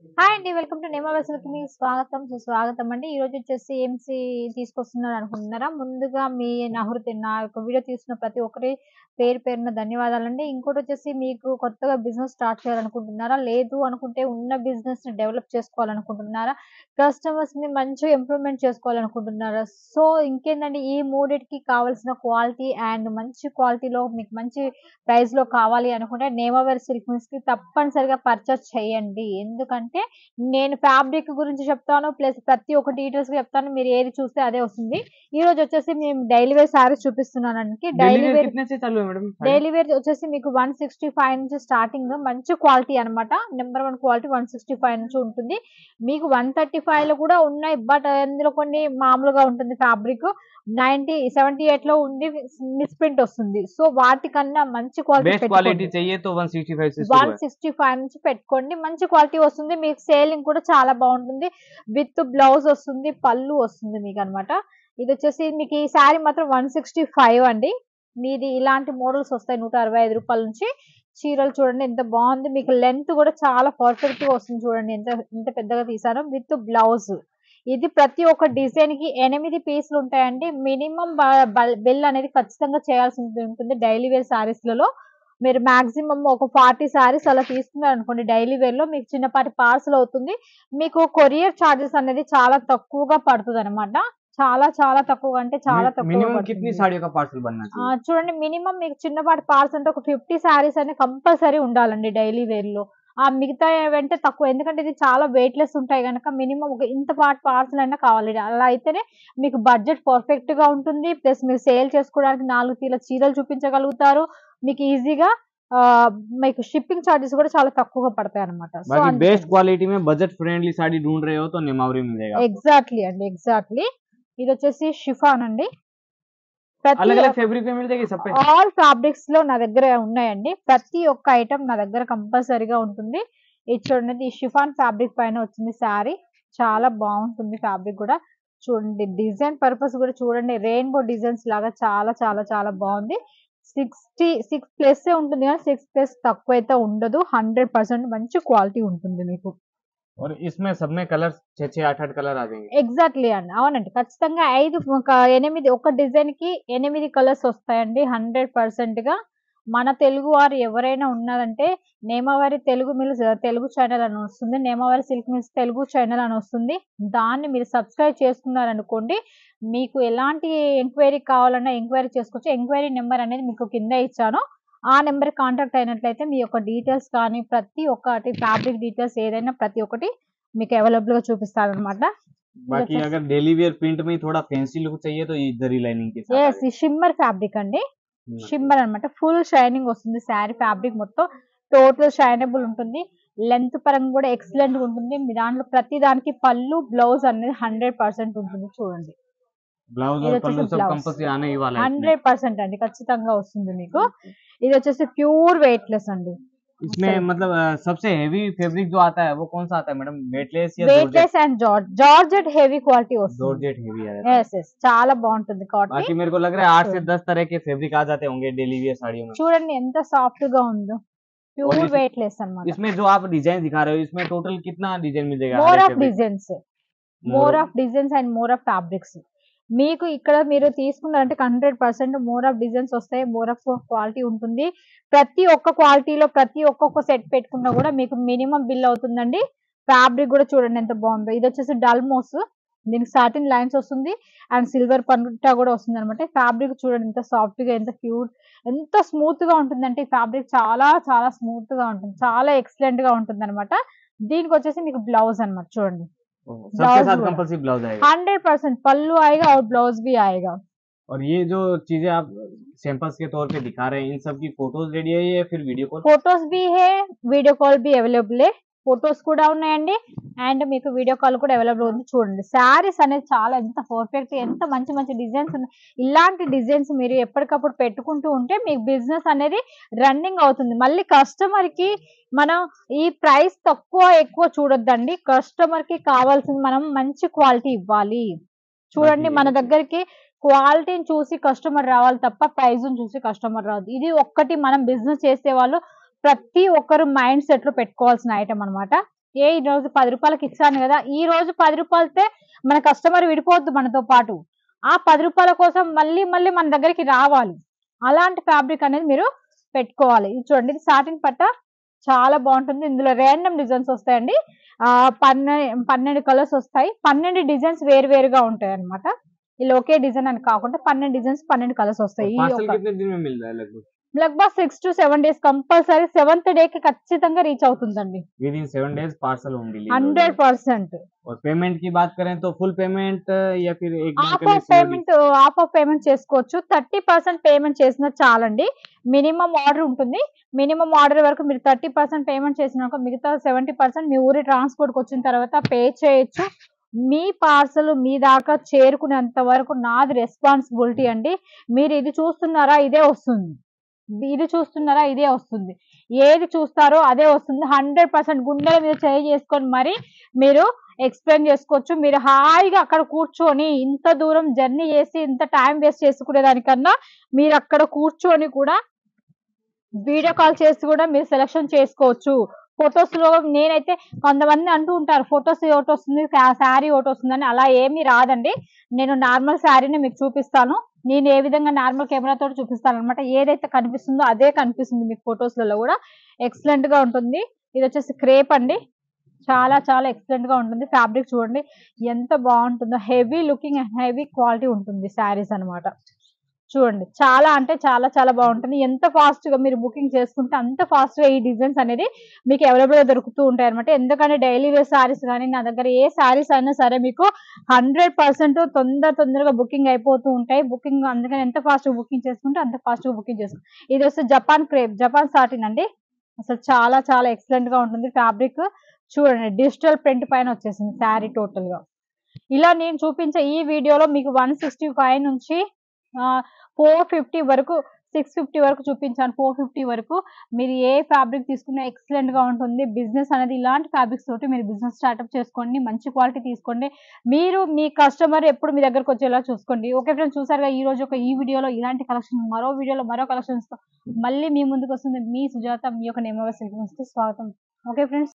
Hi అండి. Welcome to నేమా వెసల్‌కి మీకు స్వాగతం, సుస్వాగతం అండి. ఈరోజు వచ్చేసి ఏఎంసీ తీసుకొస్తున్నాను అనుకుంటున్నారా? ముందుగా నా యొక్క వీడియో తీస్తున్న ప్రతి ఒక్కరి పేరు పేరున ధన్యవాదాలండి. ఇంకోటొచ్చేసి మీకు కొత్తగా బిజినెస్ స్టార్ట్ చేయాలనుకుంటున్నారా? లేదు అనుకుంటే ఉన్న బిజినెస్‌ని డెవలప్ చేసుకోవాలనుకుంటున్నారా? కస్టమర్స్‌ని మంచిగా ఇంప్రూవ్‌మెంట్ చేసుకోవాలనుకుంటున్నారా? సో, ఇంకేందండి ఈ మూడిటికి కావాల్సిన క్వాలిటీ అండ్ మంచి క్వాలిటీలో మీకు మంచి ప్రైస్‌లో కావాలి అనుకుంటే నేమావర్ సిల్క్ మిల్స్‌కి తప్పనిసరిగా పర్చేస్ చేయండి. ఎందుకంటే నేను ఫ్యాబ్రిక్ గురించి చెప్తాను. ప్లస్ ప్రతి ఒక్క డీటెయిల్స్‌గా చెప్తాను. మీరు ఏది చూస్తే అదే వస్తుంది. ఈరోజు వచ్చేసి మేము డైలీ వేర్ సారీస్ చూపిస్తున్నానండి. डेली वेयर कितने से चालू है मैडम साड़ी? డైలీ వేర్ వచ్చేసి మీకు 165 నుంచి స్టార్టింగ్ మంచి క్వాలిటీ అన్నమాట. నంబర్ 1 క్వాలిటీ 165 నుంచి ఉంటుంది. మీకు 135లో కూడా ఉన్నాయి. బట్ అందులో కొన్ని మామూలుగా ఉంటుంది ఫ్యాబ్రిక్. 78లో ఉంది. మిస్‌ప్రింట్ వస్తుంది. సో, వాటికన్నా మంచి క్వాలిటీ बेस्ट పెట్టుకోండి. क्वालिटी चाहिए तो 165 से शुरू है। 165 నుంచి పెట్టుకోండి. మంచి క్వాలిటీ వస్తుంది. మీకు సేలింగ్ కూడా చాలా బావుంటుంది. విత్ బ్లౌజ్ వస్తుంది. పళ్ళు వస్తుంది మీకనమాట. ఇదొచ్చేసి మీకు ఈ సారీ మాత్రం 165 అండి. మీది ఇలాంటి మోడల్స్ వస్తాయి రూ. 165 నుంచి. చీరలు చూడండి ఎంత బావుంది. మీకు లెంత్ కూడా చాలా పర్ఫెక్ట్‌గా వస్తుంది చూడండి. ఎంత పెద్దగా తీశానో విత్ బ్లౌజ్. ఇది ప్రతి ఒక్క డిజైన్‌కి 8 పీసులు ఉంటాయండి. మినిమమ్ బ బల్ బిల్ అనేది ఖచ్చితంగా చేయాల్సి ఉంటుంది డైలీ వేర్ సారీస్‌లలో. మీరు మాక్సిమం ఒక 40 సారీస్ అలా తీసుకున్నారనుకోండి డైలీ వేర్‌లో మీకు చిన్నపాటి పార్సెల్ అవుతుంది. మీకు కొరియర్ చార్జెస్ అనేది చాలా తక్కువగా పడతదనమాట. చాలా చాలా తక్కువగా అంటే చాలా తక్కువగా मिनिमम कितनी పడుతుంది. साड़ियों का पार्सल बनना चाहिए? చూడండి మినిమమ్ మీకు చిన్నపాటి పార్సెల్ అంటే ఒక 50 సారీస్ అనేది కంపల్సరీ ఉండాలండి డైలీ వేర్‌లో. ఆ మిగతావంటే తక్కువ. ఎందుకంటే ఇది చాలా వెయిట్‌లెస్ ఉంటాయి గనక మినిమమ్ ఒక ఇంత పార్సెల్ అయినా కావాలి. అలా అయితేనే మీకు బడ్జెట్ పర్ఫెక్ట్‌గా ఉంటుంది. ప్లస్ మీరు సేల్ చేసుకోవడానికి 4 తీల చీరలు చూపించగలుగుతారు. మీకు ఈజీగా ఆహ్, మీకు షిప్పింగ్ చార్జెస్ కూడా చాలా తక్కువగా పడతాయన్నమాట. సో, बाकी बेस्ट అందుకని. क्वालिटी में बजट फ्रेंडली साड़ी ढूंढ रहे हो तो निमावरी मिलेगा आपको। ఎగ్జాక్ట్‌లీ అండి. ఎగ్జాక్ట్‌లీ. ఇదొచ్చేసి షిఫాన్ అండి. ప్రతి अलग अलग ఒక్క फैब्रिक में मिल जाएगी सब पे? ఆల్ ఫ్యాబ్రిక్స్‌లో నా దగ్గర ఉన్నాయండి. ప్రతి ఒక్క ఐటెమ్ నా దగ్గర కంపల్సరీగా ఉంటుంది. ఇది చూడండి ఈ షిఫాన్ ఫ్యాబ్రిక్ పైన వచ్చింది శారీ. చాలా బావుంటుంది ఫ్యాబ్రిక్ గూడా. చూడండి డిజైన్ పర్పస్ గూడా చూడండి రెయిన్‌బో డిజైన్స్ లాగా చాలా చాలా చాలా బావుంది. 66 ప్లస్సే ఉంటుంది గానీ 6 ప్లస్ తక్కువైతే ఉండదు. 100% మంచి క్వాలిటీ ఉంటుంది మీకు. और इसमें सब में कलर 6-6 8-8 कलर आ जाएंगे। ఎగ్జాక్ట్‌లీ అండి. అవునండి. ఖచ్చితంగా 8 ఒక డిజైన్‌కి 8 కలర్స్ వస్తాయండి 100%గా. మన తెలుగు వారు ఎవరైనా ఉన్నారంటే నేమవారి తెలుగు మిల్స్ తెలుగు ఛానెల్ అని వస్తుంది. నేమవారి సిల్క్ మిల్స్ తెలుగు ఛానెల్ అని వస్తుంది. దాన్ని మీరు సబ్స్క్రైబ్ చేసుకున్నారనుకోండి, మీకు ఎలాంటి ఎంక్వైరీ కావాలన్నా ఎంక్వైరీ చేసుకోవచ్చు. ఎంక్వైరీ నంబర్ అనేది మీకు కింద ఇచ్చాను. ఆ నంబర్‌కి కాంటాక్ట్ అయినట్లయితే మీ యొక్క డీటెయిల్స్ కానీ ప్రతి ఒక్కటి ఫ్యాబ్రిక్ డీటెయిల్స్ ఏదైనా ప్రతి ఒక్కటి మీకు అవైలబుల్‌గా చూపిస్తారనమాట. बाकी ఇదొచ్చేసి अगर डेली वेयर प्रिंट में थोड़ा फैंसी लुक चाहिए तो ये जरी लाइनिंग के साथ आ యెస్. ఈ షిమ్మర్ ఫ్యాబ్రిక్ అండి. जाएगा। షిమ్మర్ అన్నమాట. ఫుల్ షైనింగ్ వస్తుంది శారీ ఫ్యాబ్రిక్ మొత్తం. టోటల్ షైనబుల్ ఉంటుంది. లెంత్ పరంగా కూడా ఎక్సలెంట్‌గా ఉంటుంది. మీ దాంట్లో ప్రతి దానికి పళ్ళు, బ్లౌజ్ అనేది 100% ఉంటుంది చూడండి. ब्लाउज और ఇదొచ్చేసి पल्लू सब బ్లౌజ్. कंपल्सरी आने ही वाला है इसमें। 100% అండి. ఖచ్చితంగా వస్తుంది మీకు. ఇదొచ్చేసి ప్యూర్ వెయిట్‌లెస్ అండి. इसमें అసలు मतलब सबसे हेवी फैब्रिक जो आता है वो कौन सा आता है मैडम, वेटलेस या georgette? Weightless and georgette heavy quality వస్తుంది. जॉर्जेट हेवी आ जाता है। యెస్. చాలా బావుంటుంది కాటన్. बाकी मेरे को लग रहा है 8 से చూడండి. 10 तरह के फैब्रिक आ जाते होंगे डेली वियर साड़ियों में। చూడండి ఎంత సాఫ్ట్‌గా ఉందో. और ప్యూర్ వెయిట్‌లెస్ అన్నమాట. इसमें जो आप डिजाइन दिखा रहे हो इसमें टोटल कितना डिजाइन मिल जाएगा हर మోర్ एक ఆఫ్ फैब्रिक में? Designs. More more of designs and more of fabrics. మీకు ఇక్కడ మీరు తీసుకున్నారంటే 100% మోర్ ఆఫ్ డిజైన్స్ వస్తాయి. మోర్ ఆఫ్ క్వాలిటీ ఉంటుంది. ప్రతి ఒక్క క్వాలిటీలో ప్రతి ఒక్కొక్క సెట్ పెట్టుకున్నా కూడా మీకు మినిమమ్ బిల్ అవుతుందండి. ఫ్యాబ్రిక్ కూడా చూడండి ఎంత బావుందో. ఇదొచ్చేసి డల్మోస్. దీనికి సాటిన్ లైన్స్ వస్తుంది. అండ్ సిల్వర్ పట్టా కూడా వస్తుందన్నమాట. ఫ్యాబ్రిక్ చూడండి ఎంత సాఫ్ట్‌గా ఎంత క్యూట్ ఎంత స్మూత్‌గా ఉంటుందంటే ఈ ఫ్యాబ్రిక్ చాలా చాలా స్మూత్‌గా ఉంటుంది. చాలా ఎక్సలెంట్‌గా ఉంటుందన్నమాట. దీనికొచ్చేసి మీకు బ్లౌజ్ అన్నమాట చూడండి. सबके ब्लाउज साथ కూడా कंपल्सरी ब्लाउज आएगा। 100% पल्लू आएगा और ब्लाउज भी आएगा। और ये जो चीजें आप सैंपल्स के तौर पे दिखा रहे हैं इन सब की फोटोज रेडी है या फिर वीडियो कॉल? ఫోటోస్ भी है, వీడియో కాల్ भी అవైలబుల్ है। ఫోటోస్ కూడా ఉన్నాయండి. అండ్ మీకు వీడియో కాల్ కూడా అవైలబుల్ ఉంది. చూడండి శారీస్ అనేది చాలా ఎంత పర్ఫెక్ట్ ఎంత మంచి మంచి డిజైన్స్ ఉన్నాయి. ఇలాంటి డిజైన్స్ మీరు ఎప్పటికప్పుడు పెట్టుకుంటూ ఉంటే మీకు బిజినెస్ అనేది రన్నింగ్ అవుతుంది. మళ్ళీ కస్టమర్‌కి మనం ఈ ప్రైస్ తక్కువ ఎక్కువ చూడొద్దండి. కస్టమర్‌కి కావాల్సింది మనం మంచి క్వాలిటీ ఇవ్వాలి. చూడండి మన దగ్గరికి క్వాలిటీని చూసి కస్టమర్ రావాలి తప్ప ప్రైస్‌ని చూసి కస్టమర్ రాదు. ఇది ఒక్కటి మనం బిజినెస్ చేసేవాళ్ళు ప్రతి ఒక్కరు మైండ్ సెట్‌లో పెట్టుకోవాల్సిన ఐటెమ్ అన్నమాట. ఈ రోజు 10 రూపాయలకి ఇచ్చాను కదా, ఈ రోజు 10 రూపాయలతే మన కస్టమర్ విడిపోద్దు మనతో పాటు. ఆ 10 రూపాయల కోసం మళ్ళీ మళ్ళీ మన దగ్గరికి రావాలి. అలాంటి ఫ్యాబ్రిక్ అనేది మీరు పెట్టుకోవాలి. ఇది చూడండి, ఇది సాటిన్ పట్ట చాలా బాగుంటుంది. ఇందులో ర్యాండమ్ డిజైన్స్ వస్తాయండి. 12 కలర్స్ వస్తాయి. 12 డిజైన్స్ వేరు వేరుగా ఉంటాయి అనమాట. ఇలా ఒకే డిజైన్ అని కాకుండా 12 డిజైన్స్ 12 కలర్స్ వస్తాయి. ఈ पार्सल ఒక कितने दिन में मिल रहा है लगभग? లగ్భగ్ 6 to 7 days compulsory. 7th day కి ఖచ్చితంగా రీచ్ అవుతుందండి. With in 7 days parcel home delivery. 100%. और पेमेंट की बात करें तो फुल पेमेंट या फिर एक बार హాఫ్ के लिए of payment half of payment చేసుకోవచ్చు. 30% పేమెంట్ చేసినా చాలండి. మినిమం ఆర్డర్ ఉంటుంది. మినిమం ఆర్డర్ వరకు మీరు 30% పేమెంట్ చేసినాక మిగతా 70% మీ ఊరి ట్రాన్స్పోర్ట్కి వచ్చిన తర్వాత పే చేయొచ్చు. మీ పార్సల్ మీ దాకా చేరుకునేంత వరకు నాది రెస్పాన్సిబిలిటీ అండి. మీరు ఇది చూస్తున్నారా, ఇదే వస్తుంది. ఇది చూస్తున్నారా, ఇదే వస్తుంది. ఏది చూస్తారో అదే వస్తుంది. 100% గుండెల మీద చేయి చేసుకొని మరి మీరు ఎక్స్ప్లెయిన్ చేసుకోవచ్చు. మీరు హాయిగా అక్కడ కూర్చొని ఇంత దూరం జర్నీ చేసి ఇంత టైం వేస్ట్ చేసుకునే దానికన్నా మీరు అక్కడ కూర్చొని కూడా వీడియో కాల్ చేసి కూడా మీరు సెలెక్షన్ చేసుకోవచ్చు. ఫొటోస్ లో నేనైతే కొంతమంది అంటూ ఉంటారు ఫొటోస్ ఒకటి వస్తుంది, శారీ ఒకటి వస్తుందని. అలా ఏమీ రాదండి. నేను నార్మల్ శారీని మీకు చూపిస్తాను. నేను ఏ విధంగా నార్మల్ కెమెరాతో చూపిస్తాను అనమాట. ఏదైతే కనిపిస్తుందో అదే కనిపిస్తుంది మీకు ఫొటోస్లలో కూడా. ఎక్సలెంట్ గా ఉంటుంది. ఇది వచ్చేసి క్రేప్ అండి. చాలా చాలా ఎక్సలెంట్ గా ఉంటుంది. ఫ్యాబ్రిక్ చూడండి ఎంత బాగుంటుందో. Heavy looking and heavy quality ఉంటుంది శారీస్ అనమాట. చూడండి చాలా అంటే చాలా చాలా బాగుంటుంది. ఎంత ఫాస్ట్ గా మీరు బుకింగ్ చేసుకుంటే అంత ఫాస్ట్ గా ఈ డిజైన్స్ అనేది మీకు అవైలబుల్ గా దొరుకుతూ ఉంటాయి అనమాట. ఎందుకంటే డైలీ వేర్ సారీస్ కానీ నా దగ్గర ఏ సారీస్ అయినా సరే మీకు 100% తొందరగా బుకింగ్ అయిపోతూ ఉంటాయి. బుకింగ్ అందుకని ఎంత ఫాస్ట్ గా బుకింగ్ చేసుకుంటే అంత ఫాస్ట్ గా బుకింగ్ చేసుకుంటాం. ఇది వస్తే జపాన్ క్రేప్, జపాన్ సాటిన్ అండి. అసలు చాలా చాలా ఎక్సలెంట్ గా ఉంటుంది ఫ్యాబ్రిక్. చూడండి డిజిటల్ ప్రింట్ పైన వచ్చేసింది శారీ టోటల్ గా. ఇలా నేను చూపించే ఈ వీడియోలో మీకు 165 నుంచి 450 వరకు 650 వరకు చూపించాను. 450 వరకు మీరు ఏ ఫ్యాబ్రిక్ తీసుకున్నా ఎక్సలెంట్ గా ఉంటుంది. బిజినెస్ అనేది ఇలాంటి ఫ్యాబ్రిక్స్ తోటి మీరు బిజినెస్ స్టార్ట్అప్ చేసుకోండి. మంచి క్వాలిటీ తీసుకోండి. మీరు మీ కస్టమర్ ఎప్పుడు మీ దగ్గరకు వచ్చేలా చూసుకోండి. ఓకే ఫ్రెండ్స్, చూసారుగా ఈ రోజు ఈ వీడియోలో ఇలాంటి కలెక్షన్, మరో వీడియోలో మరో కలెక్షన్స్ తో మళ్ళీ మీ ముందుకు వస్తుంది మీ సుజాత. మీ యొక్క నేమ్ స్వాగతం. Okay friends.